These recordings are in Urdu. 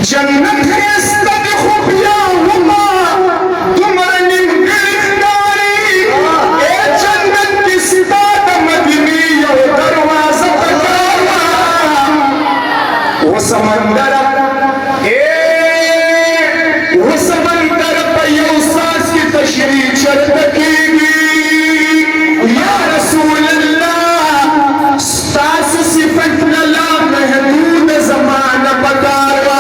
جنت ہے استد خفیہ ہما تمہر نمگر داری اے جنت کی ستاد مدنی و دروازہ تکاما وہ سمندر وہ سمندر پیو ساز کی تشریح چرتکی گی یا رسول اللہ ستاس صفت نلا محدود زمانہ پکاروا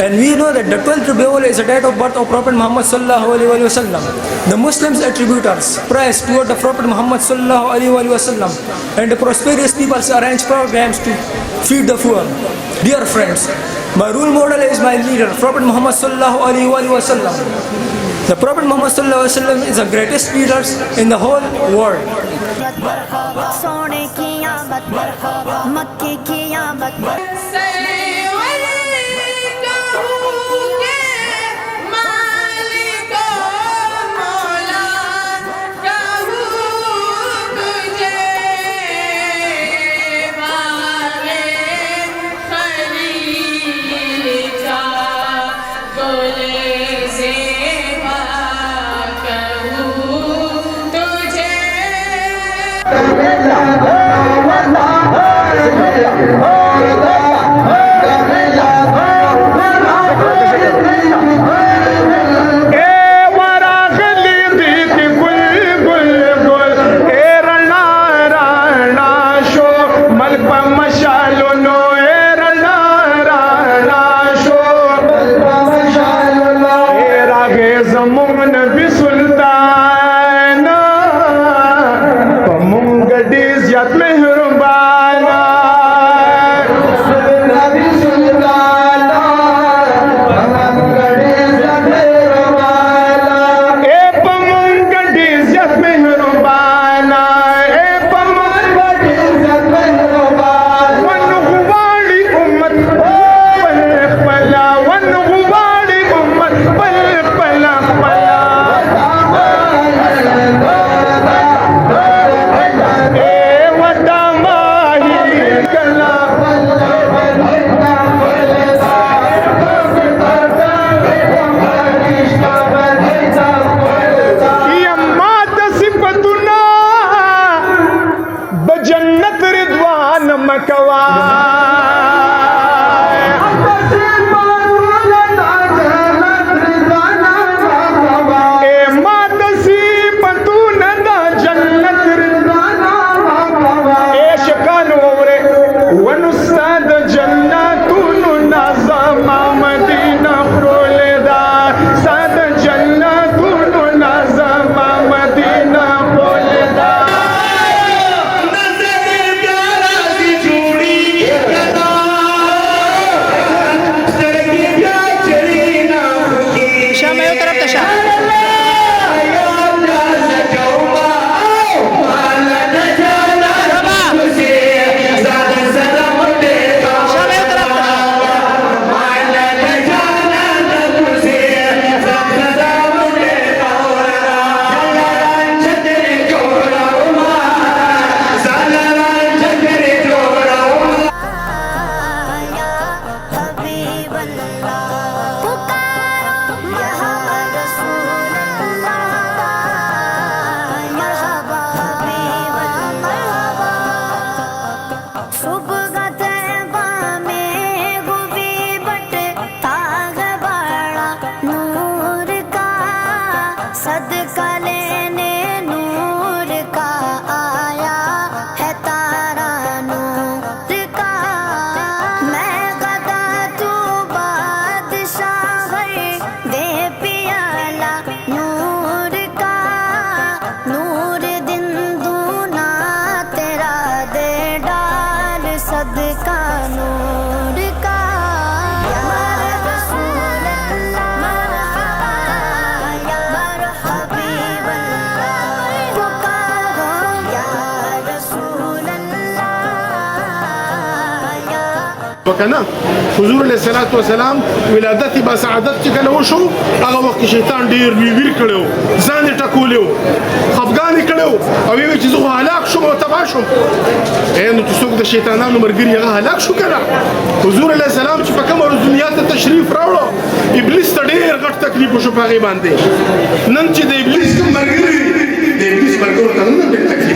And we know that the 12th Rabiul is the date of birth of Prophet Muhammad sallallahu alaihi wasallam. The Muslims attribute praise toward the Prophet Muhammad sallallahu alaihi wasallam, and the prosperous people arrange programs to feed the poor. Dear friends, my role model is my leader, Prophet Muhammad sallallahu alaihi wasallam. The Prophet Muhammad sallallahu alaihi wasallam is the greatest leader in the whole world. وکنه حضور علیه الصلاۃ والسلام ولادت با سعادت چې کله وشو هغه وخت شیطان ډیر ویر کړو ځان یې ټکولیو خفګان یې کړو او وی چې زه هلاک شوم او تباه شوم نو چې څوک د شیطانانو مرګري هغه هلاک شو کنه حضور علیه السلام چې په کومه ورځ دنیا ته تشریف راوړو ابلیس ته ډیر غټ تکلیف وشو په هغې باندې نن چې د ابلیس کوم مرګري د ابلیس مرګرو ته نه